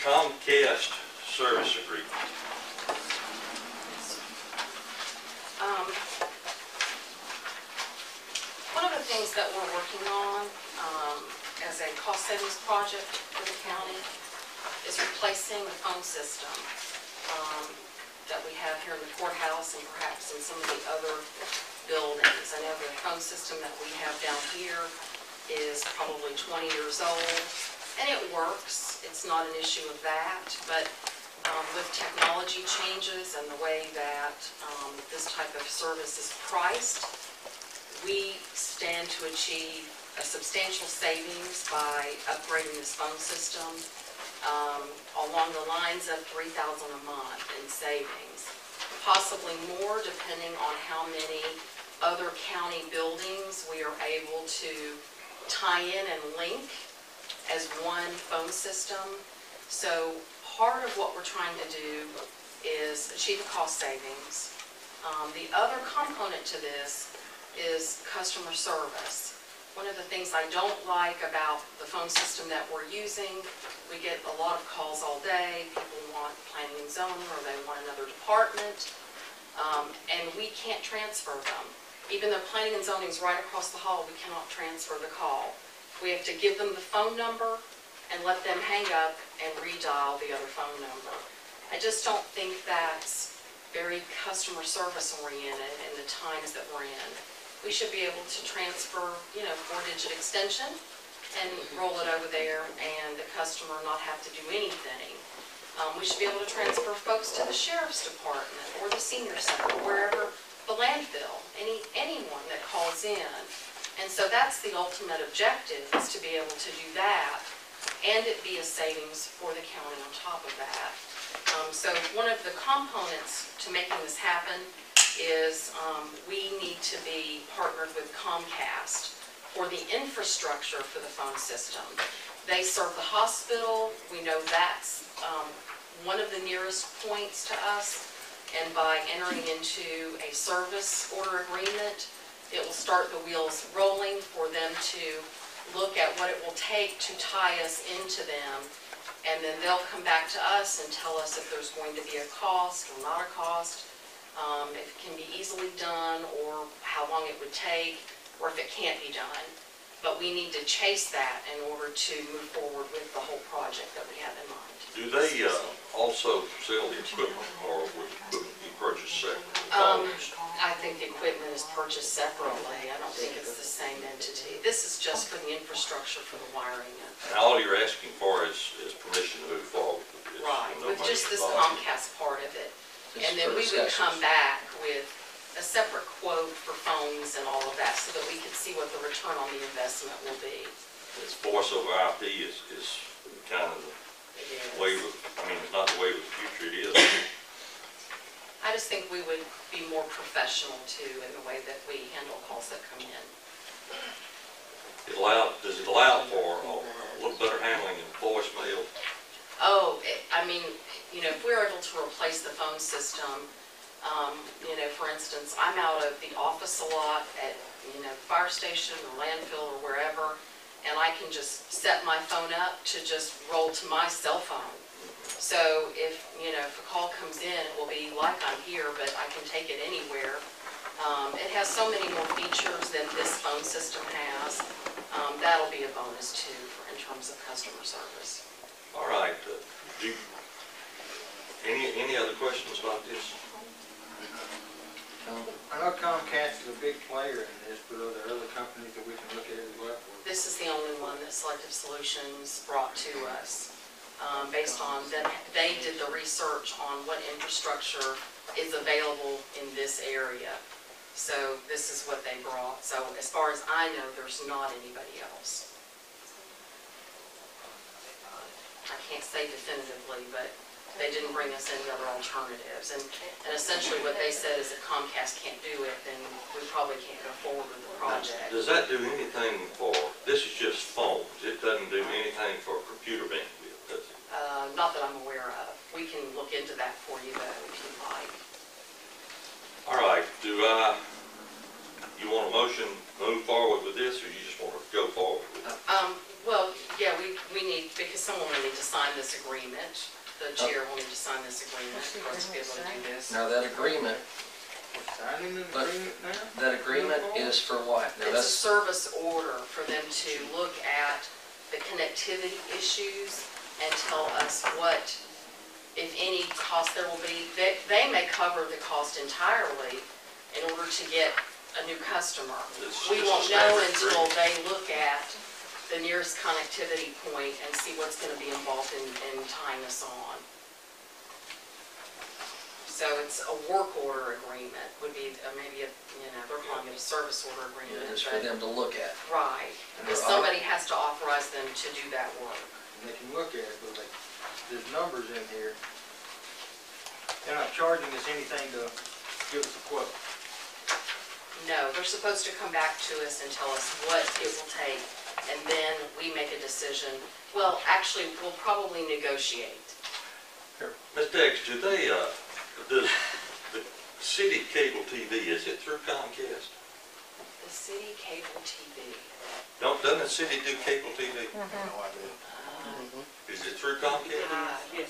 Comcast service agreement. One of the things that we're working on as a cost savings project for the county is replacing the phone system that we have here in the courthouse and perhaps in some of the other buildings. I know the phone system that we have down here is probably 20 years old, and it works. It's not an issue of that, but with technology changes and the way that this type of service is priced, we stand to achieve a substantial savings by upgrading this phone system along the lines of $3,000 a month in savings, possibly more depending on how many other county buildings we are able to tie in and link as one phone system. So part of what we're trying to do is achieve a cost savings. The other component to this is customer service. One of the things I don't like about the phone system that we're using, we get a lot of calls all day. People want planning and zoning, or they want another department, and we can't transfer them. Even though planning and zoning is right across the hall, we cannot transfer the call. We have to give them the phone number and let them hang up and redial the other phone number. I just don't think that's very customer service oriented in the times that we're in. We should be able to transfer, 4-digit extension and roll it over there and the customer not have to do anything. We should be able to transfer folks to the sheriff's department or the senior center, wherever, the landfill, anyone that calls in. And so that's the ultimate objective, is to be able to do that and it be a savings for the county on top of that. So one of the components to making this happen is we need to be partnered with Comcast for the infrastructure for the phone system. They serve the hospital. We know that's one of the nearest points to us, and by entering into a service order agreement, it will start the wheels rolling for them to look at what it will take to tie us into them, and then they'll come back to us and tell us if there's going to be a cost or not a cost, if it can be easily done or how long it would take, or if it can't be done. But we need to chase that in order to move forward with the whole project that we have in mind. Do they also sell the equipment, or would the equipment be purchased separately? I think the equipment is purchased separately. I don't think it's the same entity. This is just for the infrastructure for the wiring. And all you're asking for is permission to move forward with this? Right, No with money just this involved. Comcast part of it. And then we would come back with a separate quote for phones and all of that so that we could see what the return on the investment will be. This voice over IP is kind of the wave of, it's not the wave of the future, it is. I just think we would be more professional too in the way that we handle calls that come in. Does it allow for a little better handling of voicemail? Oh, if we're able to replace the phone system, for instance, I'm out of the office a lot at, fire station or landfill or wherever, and I can just set my phone up to just roll to my cell phone. So if a call comes in, it will be like I'm here, but I can take it anywhere. It has so many more features than this phone system has. That'll be a bonus too in terms of customer service. All right. Any other questions about this? I know Comcast is a big player in this, but are there other companies that we can look at as well? This is the only one that Selective Solutions brought to us based on that they did the research on what infrastructure is available in this area. So this is what they brought. So as far as I know, there's not anybody else. I can't say definitively, but they didn't bring us any other alternatives. And essentially what they said is if Comcast can't do it, then we probably can't go forward with the project. Does that do anything for, this is just phones, it doesn't do anything for computer bandwidth, does it? Not that I'm aware of. We can look into that for you though, if you'd like. All right, you want a motion to move forward with this, or you just want to go forward with it? Well, Yeah, we need, because someone will need to sign this agreement. The chair will need to sign this agreement for us to be able to do this. Now, that agreement, We're signing an But- agreement now? that agreement is for what? Now, It's a that's, service order for them to look at the connectivity issues and tell us what, if any, cost there will be. They may cover the cost entirely in order to get a new customer. It's We just a won't know standard until agreement. they look at the nearest connectivity point and see what's gonna be involved in tying us on. So it's a work order agreement, would be maybe a, they're calling it a service order agreement. it's for but- them to look at. Right, because somebody has to authorize them to do that work. And they can look at it, but like, there's numbers in here. They're not charging us anything to give us a quote. No, they're supposed to come back to us and tell us what it will take, and then we make a decision. Well, actually, we'll probably negotiate. Ms. Dex, do they, does the city cable TV, is it through Comcast? The city cable TV. Doesn't the city do cable TV? Uh, Is it through Comcast? Yeah,